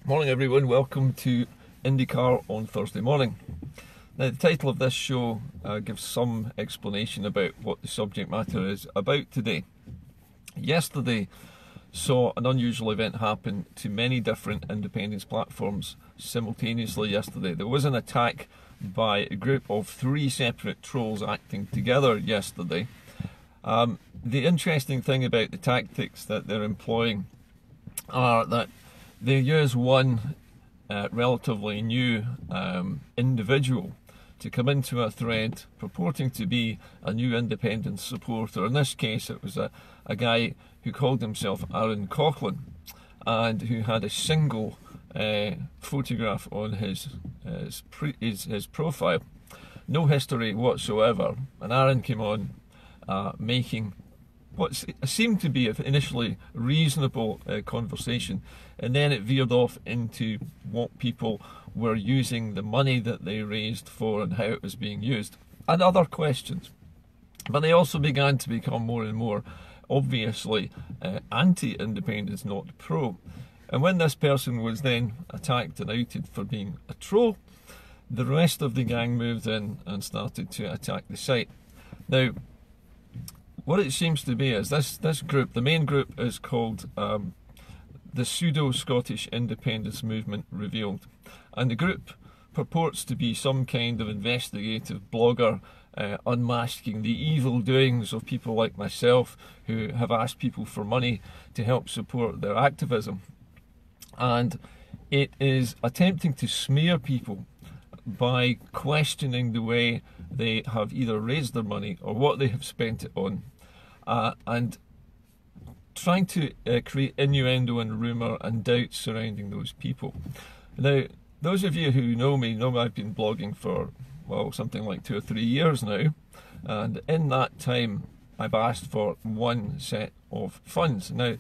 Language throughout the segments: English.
Morning everyone, welcome to IndyCar on Thursday morning. Now the title of this show gives some explanation about what the subject matter is about today. Yesterday saw an unusual event happen to many different independence platforms simultaneously yesterday. There was an attack by a group of 3 separate trolls acting together yesterday. The interesting thing about the tactics that they're employing are that they use one relatively new individual to come into a thread purporting to be a new independence supporter. In this case it was a guy who called himself Aaron Coughlin and who had a single photograph on his profile. No history whatsoever, and Aaron came on making what seemed to be an initially reasonable conversation, and then it veered off into what people were using the money that they raised for and how it was being used, and other questions. But they also began to become more and more obviously anti-independence, not pro. And when this person was then attacked and outed for being a troll, the rest of the gang moved in and started to attack the site. Now, what it seems to be is this group, the main group, is called the Pseudo Scottish Independence Movement Revealed, and the group purports to be some kind of investigative blogger unmasking the evil doings of people like myself who have asked people for money to help support their activism. And it is attempting to smear people by questioning the way they have either raised their money or what they have spent it on, and trying to create innuendo and rumour and doubt surrounding those people. Now, those of you who know me know I've been blogging for, well, something like 2 or 3 years now, and in that time I've asked for one set of funds. Now,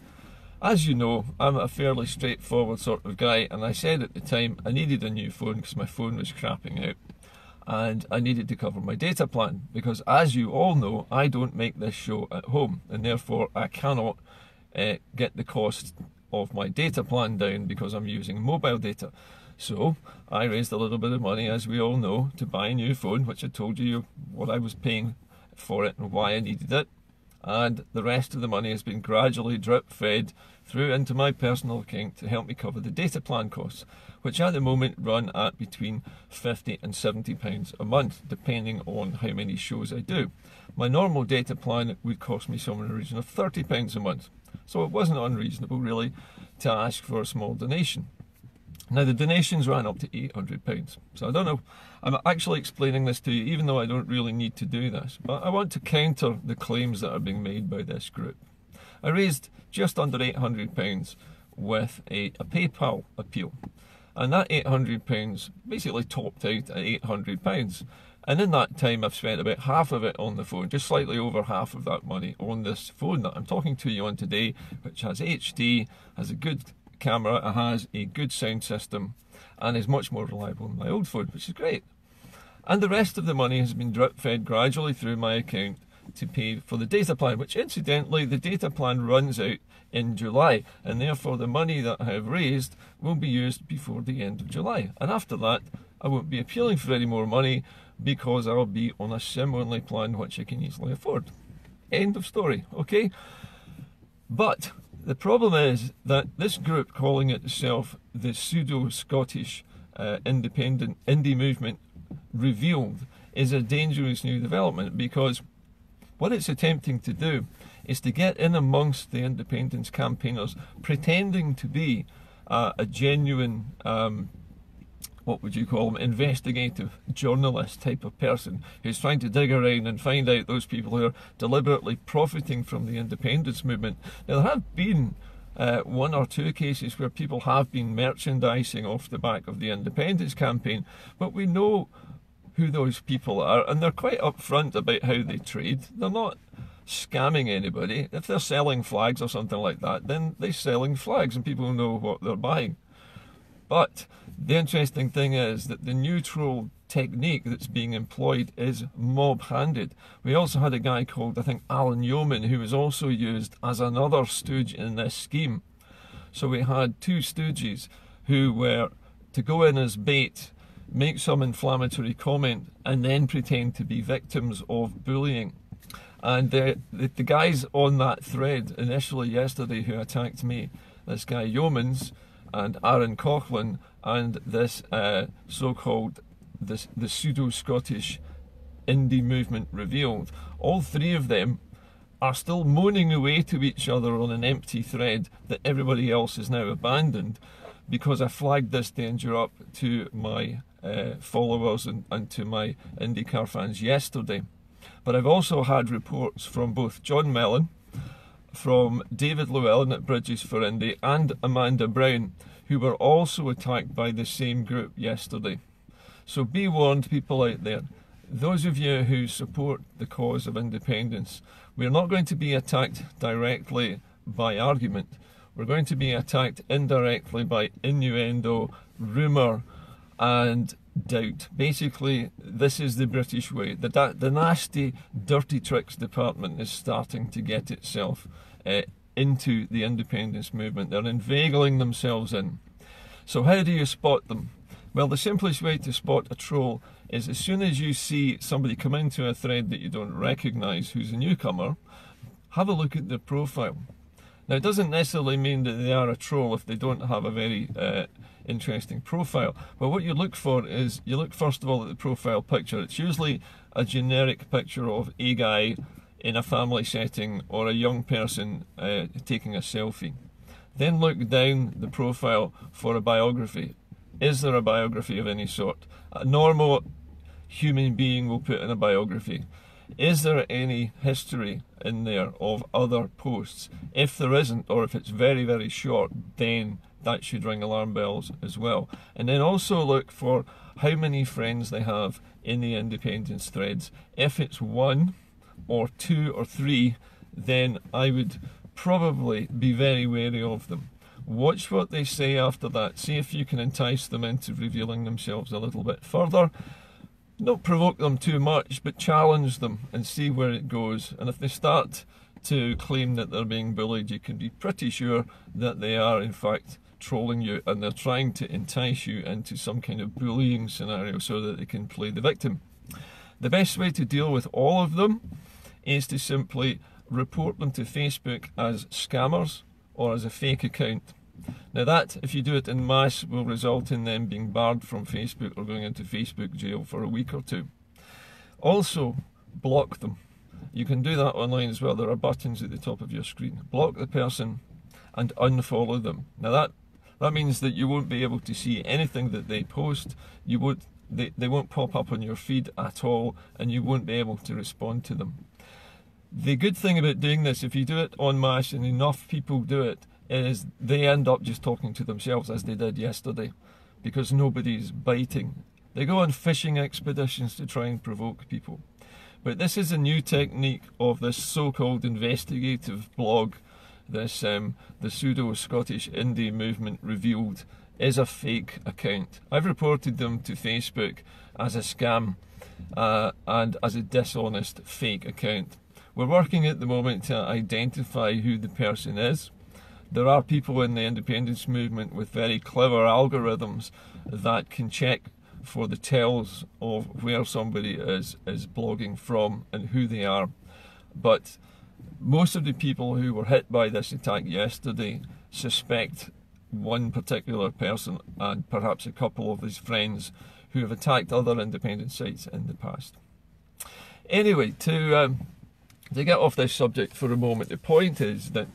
as you know, I'm a fairly straightforward sort of guy, and I said at the time I needed a new phone because my phone was crapping out and I needed to cover my data plan, because as you all know, I don't make this show at home, and therefore I cannot get the cost of my data plan down because I'm using mobile data. So I raised a little bit of money, as we all know, to buy a new phone, which I told you what I was paying for it and why I needed it. And the rest of the money has been gradually drip fed through into my personal account to help me cover the data plan costs, which at the moment run at between £50 and £70 a month, depending on how many shows I do. My normal data plan would cost me somewhere in the region of £30 a month, so it wasn't unreasonable really to ask for a small donation. Now the donations ran up to £800, so I don't know, I'm actually explaining this to you even though I don't really need to do this, but I want to counter the claims that are being made by this group. I raised just under £800 with a PayPal appeal, and that £800 basically topped out at £800, and in that time I've spent about half of it on the phone, just slightly over half of that money on this phone that I'm talking to you on today, which has HD, has a good camera, it has a good sound system, and is much more reliable than my old phone, which is great. And the rest of the money has been drip fed gradually through my account to pay for the data plan, which incidentally the data plan runs out in July, and therefore the money that I have raised will be used before the end of July, and after that I won't be appealing for any more money because I'll be on a SIM-only plan which I can easily afford. End of story, okay? But the problem is that this group, calling itself the Pseudo Scottish Indy Movement Revealed, is a dangerous new development, because what it's attempting to do is to get in amongst the independence campaigners, pretending to be a genuine, what would you call them, investigative journalist type of person who's trying to dig around and find out those people who are deliberately profiting from the independence movement. Now, there have been 1 or 2 cases where people have been merchandising off the back of the independence campaign, but we know who those people are, and they're quite upfront about how they trade. They're not scamming anybody. If they're selling flags or something like that, then they're selling flags and people know what they're buying. But the interesting thing is that the neutral technique that's being employed is mob-handed. We also had a guy called, I think, Alan Yeoman, who was also used as another stooge in this scheme. So we had 2 stooges who were to go in as bait, make some inflammatory comment, and then pretend to be victims of bullying. And the guys on that thread initially yesterday who attacked me, this guy Yeomans and Aaron Coughlin and this so-called the Pseudo Scottish Indy Movement Revealed, all three of them are still moaning away to each other on an empty thread that everybody else has now abandoned, because I flagged this danger up to my followers and to my IndyCar fans yesterday. But I've also had reports from both John Mellon, from David Llewellyn at Bridges for Indy, and Amanda Brown, who were also attacked by the same group yesterday. So be warned, people out there. Those of you who support the cause of independence, we're not going to be attacked directly by argument. We're going to be attacked indirectly by innuendo, rumour and doubt. Basically, this is the British way. The nasty, dirty tricks department is starting to get itself into the independence movement. They're inveigling themselves in. So how do you spot them? Well, the simplest way to spot a troll is as soon as you see somebody come into a thread that you don't recognise, who's a newcomer, have a look at their profile. Now, it doesn't necessarily mean that they are a troll if they don't have a very interesting profile. But what you look for is, you look first of all at the profile picture. It's usually a generic picture of a guy in a family setting or a young person taking a selfie. Then look down the profile for a biography. Is there a biography of any sort? A normal human being will put in a biography. Is there any history in there of other posts? If there isn't, or if it's very, very short, then that should ring alarm bells as well. And then also look for how many friends they have in the independence threads. If it's 1 or 2 or 3, then I would probably be very wary of them. Watch what they say after that. See if you can entice them into revealing themselves a little bit further. Don't provoke them too much, but challenge them and see where it goes. And if they start to claim that they're being bullied, you can be pretty sure that they are in fact trolling you, and they're trying to entice you into some kind of bullying scenario so that they can play the victim. The best way to deal with all of them is to simply report them to Facebook as scammers or as a fake account. Now that, if you do it in mass, will result in them being barred from Facebook or going into Facebook jail for a week or 2. Also, block them. You can do that online as well. There are buttons at the top of your screen. Block the person and unfollow them. Now that means that you won't be able to see anything that they post. They won't pop up on your feed at all, and you won't be able to respond to them. The good thing about doing this, if you do it en masse and enough people do it, is they end up just talking to themselves, as they did yesterday, because nobody's biting. They go on fishing expeditions to try and provoke people. But this is a new technique of this so-called investigative blog. This the Pseudo Scottish Indy Movement Revealed is a fake account. I've reported them to Facebook as a scam and as a dishonest fake account. We're working at the moment to identify who the person is. There are people in the independence movement with very clever algorithms that can check for the tells of where somebody is blogging from and who they are. But most of the people who were hit by this attack yesterday suspect one particular person and perhaps a couple of his friends who have attacked other independent sites in the past. Anyway, to get off this subject for a moment, the point is that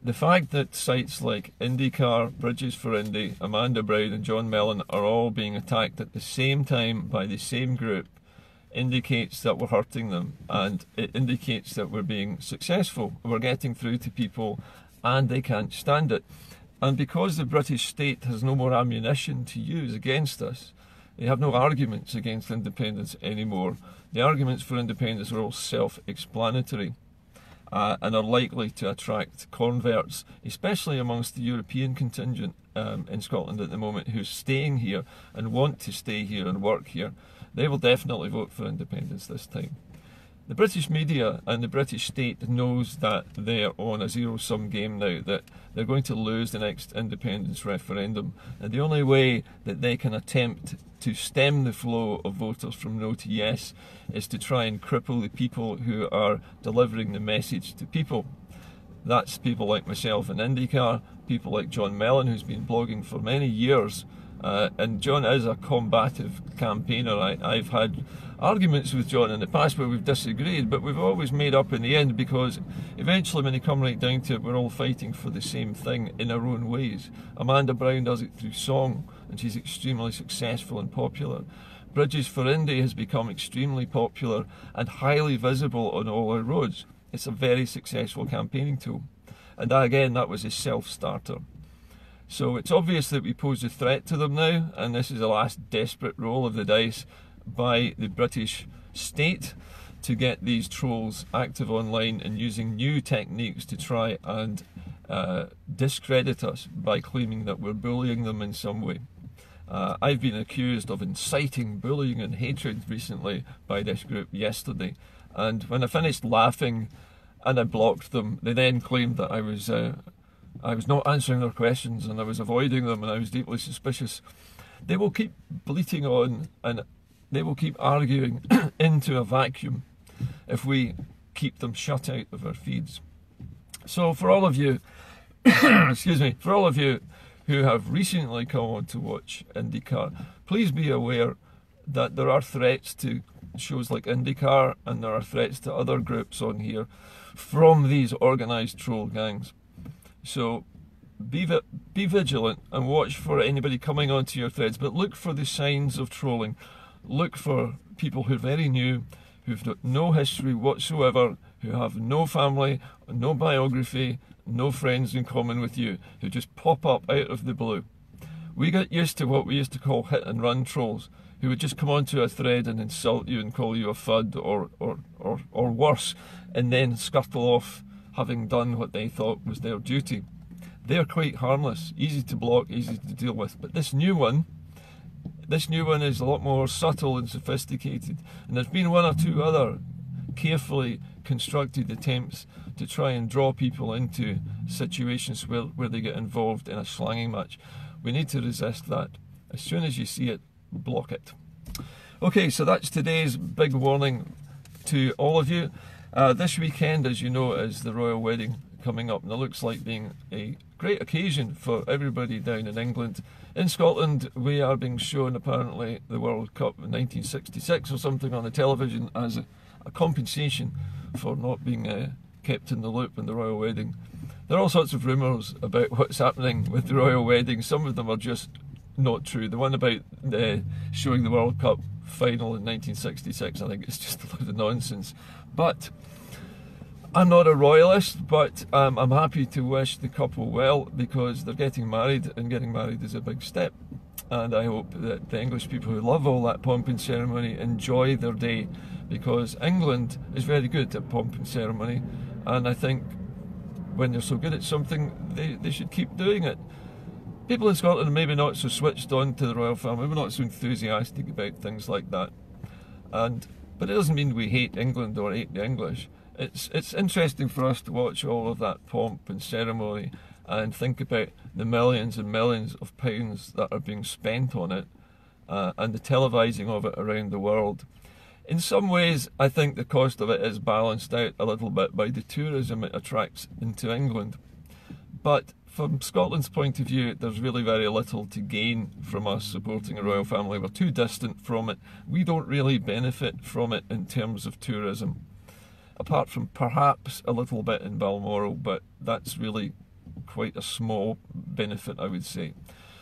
the fact that sites like IndyCar, Bridges for Indy, Amanda Brown and John Mellon are all being attacked at the same time by the same group indicates that we're hurting them, and it indicates that we're being successful. We're getting through to people and they can't stand it. And because the British state has no more ammunition to use against us, they have no arguments against independence anymore. The arguments for independence are all self-explanatory. And are likely to attract converts, especially amongst the European contingent in Scotland at the moment, who's staying here and want to stay here and work here. They will definitely vote for independence this time. The British media and the British state knows that they're on a zero-sum game now, that they're going to lose the next independence referendum, and the only way that they can attempt to stem the flow of voters from no to yes is to try and cripple the people who are delivering the message to people. That's people like myself in IndyCar, people like John Mellon, who's been blogging for many years, and John is a combative campaigner. I've had arguments with John in the past where we've disagreed, but we've always made up in the end, because eventually when you come right down to it, we're all fighting for the same thing in our own ways. Amanda Brown does it through song, and she's extremely successful and popular. Bridges for Indy has become extremely popular and highly visible on all our roads. It's a very successful campaigning tool. And again, that was a self-starter. So it's obvious that we pose a threat to them now, and this is the last desperate roll of the dice by the British state to get these trolls active online and using new techniques to try and discredit us by claiming that we're bullying them in some way. I've been accused of inciting bullying and hatred recently by this group yesterday, and when I finished laughing and I blocked them, they then claimed that I was not answering their questions and I was avoiding them and I was deeply suspicious. They will keep bleating on and they will keep arguing into a vacuum if we keep them shut out of our feeds. So for all of you, excuse me, for all of you who have recently come on to watch IndyCar, please be aware that there are threats to shows like IndyCar and there are threats to other groups on here from these organised troll gangs. So be vigilant and watch for anybody coming onto your threads, but look for the signs of trolling. Look for people who are very new, who've got no history whatsoever, who have no family, no biography, no friends in common with you, who just pop up out of the blue. We got used to what we used to call hit and run trolls, who would just come onto a thread and insult you and call you a fud or worse, and then scuttle off having done what they thought was their duty. They're quite harmless, easy to block, easy to deal with, but this new one is a lot more subtle and sophisticated, and there's been one or two other carefully constructed attempts to try and draw people into situations where they get involved in a slanging match. We need to resist that. As soon as you see it, block it. Okay, so that's today's big warning to all of you. This weekend, as you know, is the royal wedding coming up, and it looks like being a great occasion for everybody down in England. In Scotland, we are being shown apparently the World Cup in 1966 or something on the television as a compensation for not being kept in the loop in the royal wedding. There are all sorts of rumours about what's happening with the royal wedding. Some of them are just not true. The one about showing the World Cup final in 1966, I think it's just a load of nonsense. But I'm not a royalist, but I'm happy to wish the couple well, because they're getting married, and getting married is a big step. And I hope that the English people who love all that pomp and ceremony enjoy their day, because England is very good at pomp and ceremony, and I think when they're so good at something, they should keep doing it. People in Scotland are maybe not so switched on to the royal family, we're not so enthusiastic about things like that. But it doesn't mean we hate England or hate the English. It's interesting for us to watch all of that pomp and ceremony and think about the millions and millions of pounds that are being spent on it, and the televising of it around the world. In some ways, I think the cost of it is balanced out a little bit by the tourism it attracts into England. But from Scotland's point of view, there's really very little to gain from us supporting a royal family. We're too distant from it. We don't really benefit from it in terms of tourism, apart from perhaps a little bit in Balmoral, but that's really quite a small benefit, I would say.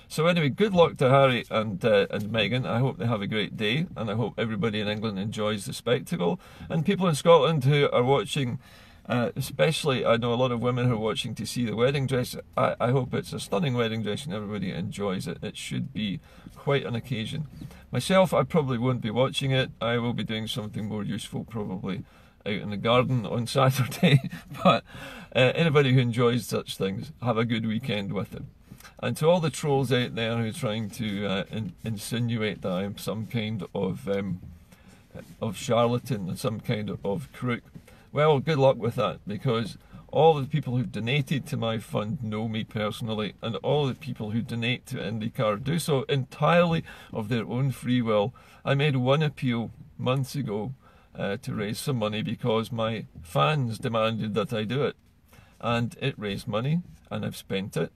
So anyway, good luck to Harry and Meghan. I hope they have a great day, and I hope everybody in England enjoys the spectacle. And people in Scotland who are watching, especially, I know a lot of women who are watching to see the wedding dress. I hope it's a stunning wedding dress and everybody enjoys it. It should be quite an occasion. Myself, I probably won't be watching it. I will be doing something more useful, probably out in the garden on Saturday. But anybody who enjoys such things, have a good weekend with it. And to all the trolls out there who are trying to insinuate that I am some kind of of charlatan and some kind of crook. Well, good luck with that, because all the people who've donated to my fund know me personally, and all the people who donate to IndyCar do so entirely of their own free will. I made one appeal months ago to raise some money because my fans demanded that I do it, and it raised money, and I've spent it,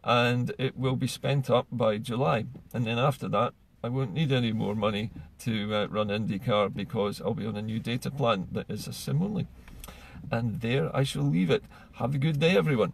and it will be spent up by July, and then after that I won't need any more money to run IndyCar, because I'll be on a new data plan that is a sim only. And there I shall leave it. Have a good day, everyone.